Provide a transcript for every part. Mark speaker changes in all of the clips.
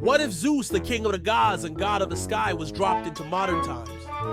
Speaker 1: What if Zeus, the king of the gods and god of the sky, was dropped into modern times?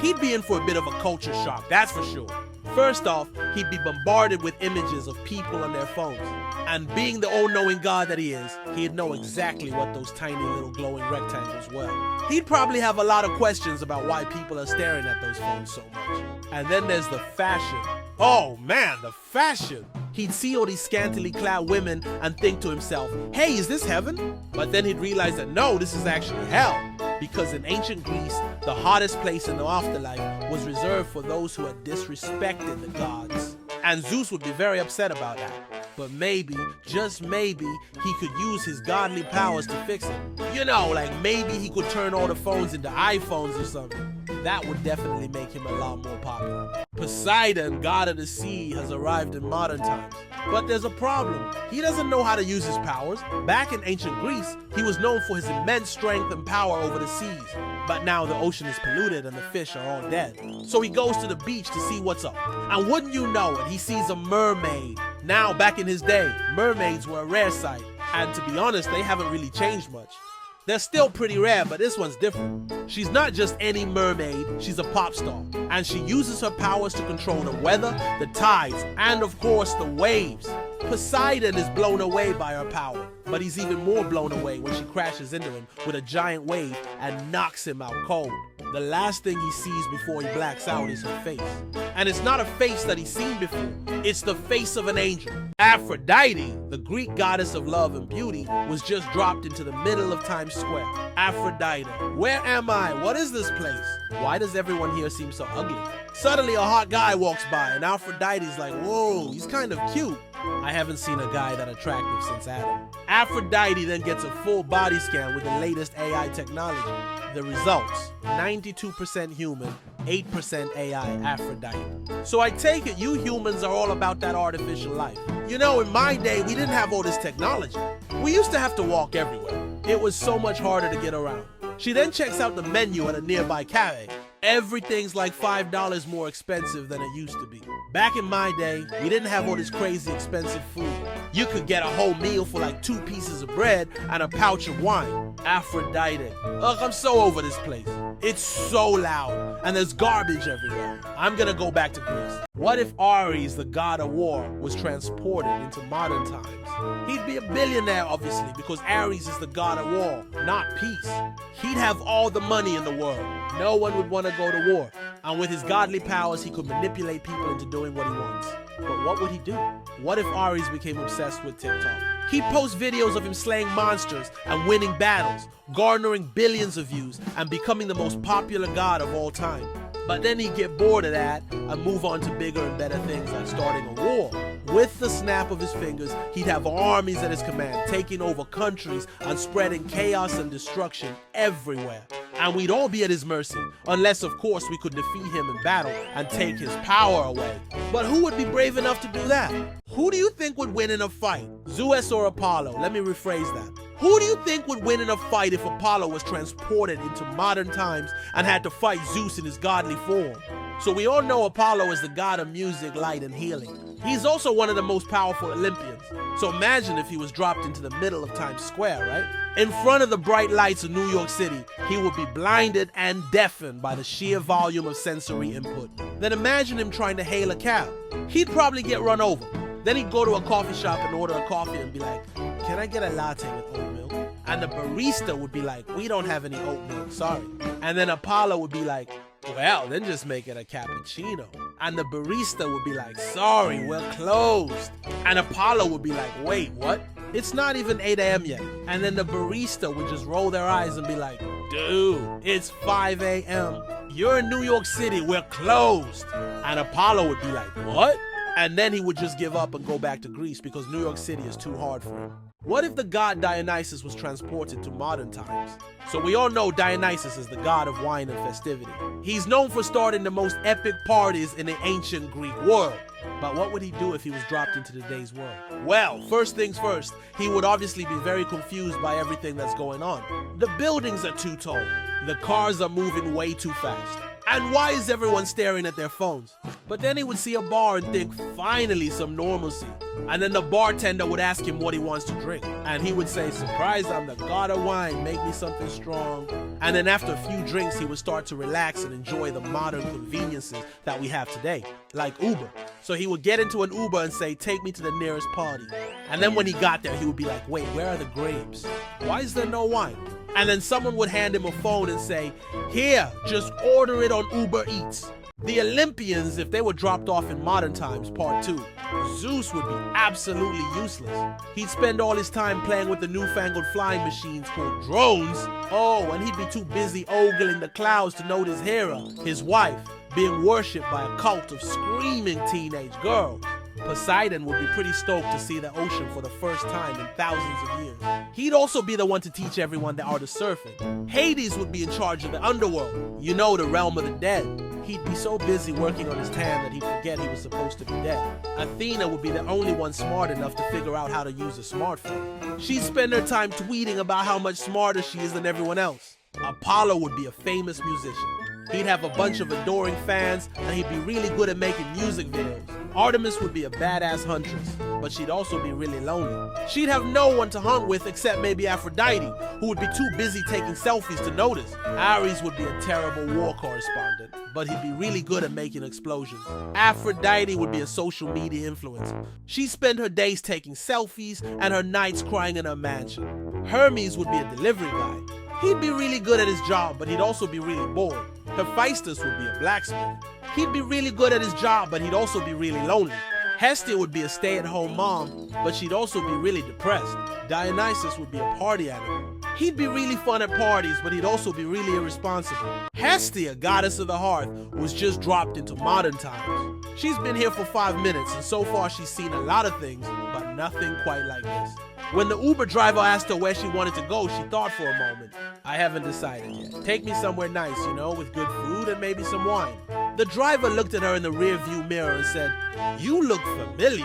Speaker 1: He'd be in for a bit of a culture shock, that's for sure. First off, he'd be bombarded with images of people on their phones. And being the all-knowing god that he is, he'd know exactly what those tiny little glowing rectangles were. He'd probably have a lot of questions about why people are staring at those phones so much. And then there's the fashion. Oh man, the fashion! He'd see all these scantily clad women and think to himself, hey, is this heaven? But then he'd realize that no, this is actually hell. Because in ancient Greece, the hottest place in the afterlife was reserved for those who had disrespected the gods. And Zeus would be very upset about that. But maybe, just maybe, he could use his godly powers to fix it. You know, like maybe he could turn all the phones into iPhones or something. That would definitely make him a lot more popular. Poseidon, god of the sea, has arrived in modern times. But there's a problem. He doesn't know how to use his powers. Back in ancient Greece, he was known for his immense strength and power over the seas. But now the ocean is polluted and the fish are all dead. So he goes to the beach to see what's up. And wouldn't you know it, he sees a mermaid. Now, back in his day, mermaids were a rare sight. And to be honest, they haven't really changed much. They're still pretty rare, but this one's different. She's not just any mermaid, she's a pop star. And she uses her powers to control the weather, the tides, and of course the waves. Poseidon is blown away by her power, but he's even more blown away when she crashes into him with a giant wave and knocks him out cold. The last thing he sees before he blacks out is her face. And it's not a face that he's seen before, it's the face of an angel. Aphrodite, the Greek goddess of love and beauty, was just dropped into the middle of Times Square. Aphrodite, where am I? What is this place? Why does everyone here seem so ugly? Suddenly a hot guy walks by and Aphrodite's like, whoa, he's kind of cute. I haven't seen a guy that attractive since Adam. Aphrodite then gets a full body scan with the latest AI technology. The results, 92% human, 8% AI Aphrodite. So I take it you humans are all about that artificial life. You know, in my day, we didn't have all this technology. We used to have to walk everywhere. It was so much harder to get around. She then checks out the menu at a nearby cafe. Everything's like $5 more expensive than it used to be. Back in my day, we didn't have all this crazy expensive food. You could get a whole meal for like 2 pieces of bread and a pouch of wine. Aphrodite. Ugh, I'm so over this place. It's so loud, and there's garbage everywhere. I'm gonna go back to Greece. What if Ares, the god of war, was transported into modern times? He'd be a billionaire, obviously, because Ares is the god of war, not peace. He'd have all the money in the world. No one would want to go to war. And with his godly powers, he could manipulate people into doing what he wants. But what would he do? What if Ares became obsessed with TikTok? He'd post videos of him slaying monsters and winning battles, garnering billions of views and becoming the most popular god of all time. But then he'd get bored of that and move on to bigger and better things like starting a war. With the snap of his fingers, he'd have armies at his command, taking over countries and spreading chaos and destruction everywhere. And we'd all be at his mercy, unless of course we could defeat him in battle and take his power away. But who would be brave enough to do that? Who do you think would win in a fight? Zeus or Apollo? Let me rephrase that. Who do you think would win in a fight if Apollo was transported into modern times and had to fight Zeus in his godly form? So we all know Apollo is the god of music, light, and healing. He's also one of the most powerful Olympians. So imagine if he was dropped into the middle of Times Square, right? In front of the bright lights of New York City, he would be blinded and deafened by the sheer volume of sensory input. Then imagine him trying to hail a cab. He'd probably get run over. Then he'd go to a coffee shop and order a coffee and be like, can I get a latte with oat milk? And the barista would be like, we don't have any oat milk, sorry. And then Apollo would be like, well, then just make it a cappuccino. And the barista would be like, sorry, we're closed. And Apollo would be like, wait, what? It's not even 8 a.m. yet. And then the barista would just roll their eyes and be like, dude, it's 5 a.m. You're in New York City, we're closed. And Apollo would be like, what? And then he would just give up and go back to Greece because New York City is too hard for him. What if the god Dionysus was transported to modern times? So we all know Dionysus is the god of wine and festivity. He's known for starting the most epic parties in the ancient Greek world. But what would he do if he was dropped into today's world? Well, first things first, he would obviously be very confused by everything that's going on. The buildings are too tall. The cars are moving way too fast. And why is everyone staring at their phones? But then he would see a bar and think, finally some normalcy. And then the bartender would ask him what he wants to drink. And he would say, surprise, I'm the god of wine, make me something strong. And then after a few drinks, he would start to relax and enjoy the modern conveniences that we have today, like Uber. So he would get into an Uber and say, take me to the nearest party. And then when he got there, he would be like, wait, where are the grapes? Why is there no wine? And then someone would hand him a phone and say, here, just order it on Uber Eats. The Olympians, if they were dropped off in modern times, part 2, Zeus would be absolutely useless. He'd spend all his time playing with the newfangled flying machines called drones. Oh, and he'd be too busy ogling the clouds to notice Hera, his wife, being worshipped by a cult of screaming teenage girls. Poseidon would be pretty stoked to see the ocean for the first time in thousands of years. He'd also be the one to teach everyone the art of surfing. Hades would be in charge of the underworld, you know, the realm of the dead. He'd be so busy working on his tan that he'd forget he was supposed to be dead. Athena would be the only one smart enough to figure out how to use a smartphone. She'd spend her time tweeting about how much smarter she is than everyone else. Apollo would be a famous musician. He'd have a bunch of adoring fans, and he'd be really good at making music videos. Artemis would be a badass huntress, but she'd also be really lonely. She'd have no one to hunt with except maybe Aphrodite, who would be too busy taking selfies to notice. Ares would be a terrible war correspondent, but he'd be really good at making explosions. Aphrodite would be a social media influencer. She'd spend her days taking selfies and her nights crying in her mansion. Hermes would be a delivery guy. He'd be really good at his job, but he'd also be really bored. Hephaestus would be a blacksmith. He'd be really good at his job, but he'd also be really lonely. Hestia would be a stay-at-home mom, but she'd also be really depressed. Dionysus would be a party animal. He'd be really fun at parties, but he'd also be really irresponsible. Hestia, goddess of the hearth, was just dropped into modern times. She's been here for 5 minutes, and so far she's seen a lot of things, but nothing quite like this. When the Uber driver asked her where she wanted to go, she thought for a moment. I haven't decided yet. Take me somewhere nice, you know, with good food and maybe some wine. The driver looked at her in the rearview mirror and said, you look familiar.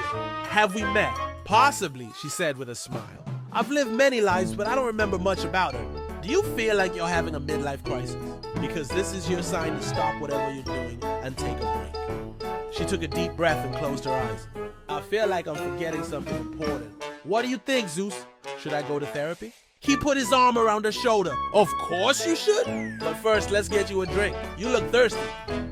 Speaker 1: Have we met? Possibly, she said with a smile. I've lived many lives, but I don't remember much about her. Do you feel like you're having a midlife crisis? Because this is your sign to stop whatever you're doing and take a break. She took a deep breath and closed her eyes. I feel like I'm forgetting something important. What do you think, Zeus? Should I go to therapy? He put his arm around her shoulder. Of course you should. But first, let's get you a drink. You look thirsty.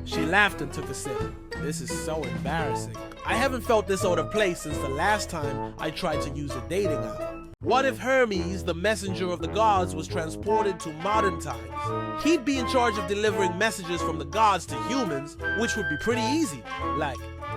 Speaker 1: She laughed and took a sip. This is so embarrassing. I haven't felt this out of place since the last time I tried to use a dating app. What if Hermes, the messenger of the gods, was transported to modern times? He'd be in charge of delivering messages from the gods to humans, which would be pretty easy. Like,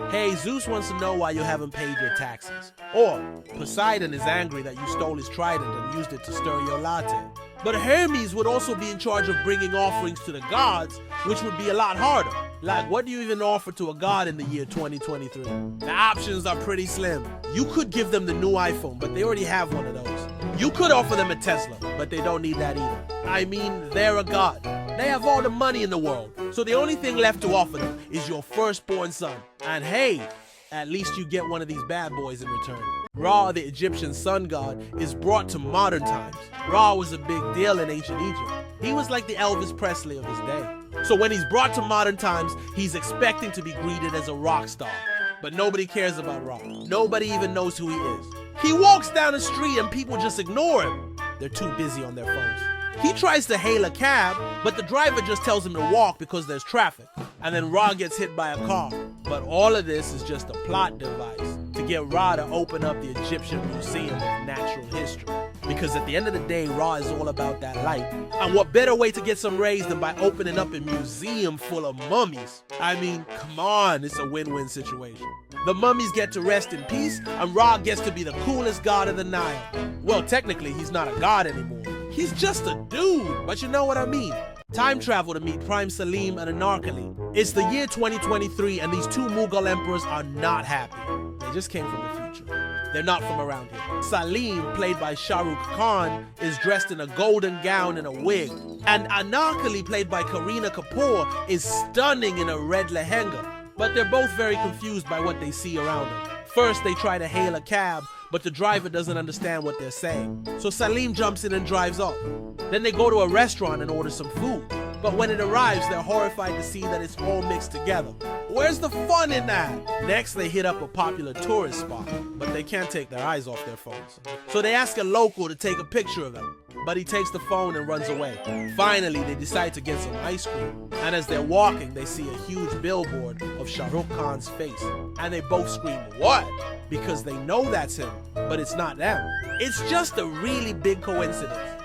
Speaker 1: hey, Zeus wants to know why you haven't paid your taxes. Or, Poseidon is angry that you stole his trident and used it to stir your latte. But Hermes would also be in charge of bringing offerings to the gods, which would be a lot harder. Like, what do you even offer to a god in the year 2023? The options are pretty slim. You could give them the new iPhone, but they already have one of those. You could offer them a Tesla, but they don't need that either. I mean, they're a god. They have all the money in the world. So the only thing left to offer them is your firstborn son. And hey, at least you get one of these bad boys in return. Ra, the Egyptian sun god, is brought to modern times. Ra was a big deal in ancient Egypt. He was like the Elvis Presley of his day. So when he's brought to modern times, he's expecting to be greeted as a rock star. But nobody cares about Ra. Nobody even knows who he is. He walks down the street and people just ignore him. They're too busy on their phones. He tries to hail a cab, but the driver just tells him to walk because there's traffic. And then Ra gets hit by a car. But all of this is just a plot device to get Ra to open up the Egyptian Museum of Natural History. Because at the end of the day, Ra is all about that light. And what better way to get some rays than by opening up a museum full of mummies? I mean, come on, it's a win-win situation. The mummies get to rest in peace, and Ra gets to be the coolest god of the Nile. Well, technically, he's not a god anymore. He's just a dude, but you know what I mean. Time travel to meet Prime Salim and Anarkali. It's the year 2023 and these two Mughal emperors are not happy. They just came from the future. They're not from around here. Salim, played by Shah Rukh Khan, is dressed in a golden gown and a wig. And Anarkali, played by Kareena Kapoor, is stunning in a red lehenga. But they're both very confused by what they see around them. First, they try to hail a cab, but the driver doesn't understand what they're saying. So Salim jumps in and drives off. Then they go to a restaurant and order some food. But when it arrives, they're horrified to see that it's all mixed together. Where's the fun in that? Next, they hit up a popular tourist spot, but they can't take their eyes off their phones. So they ask a local to take a picture of them, but he takes the phone and runs away. Finally, they decide to get some ice cream, and as they're walking, they see a huge billboard of Shah Rukh Khan's face, and they both scream, "What?" Because they know that's him, but it's not them. It's just a really big coincidence.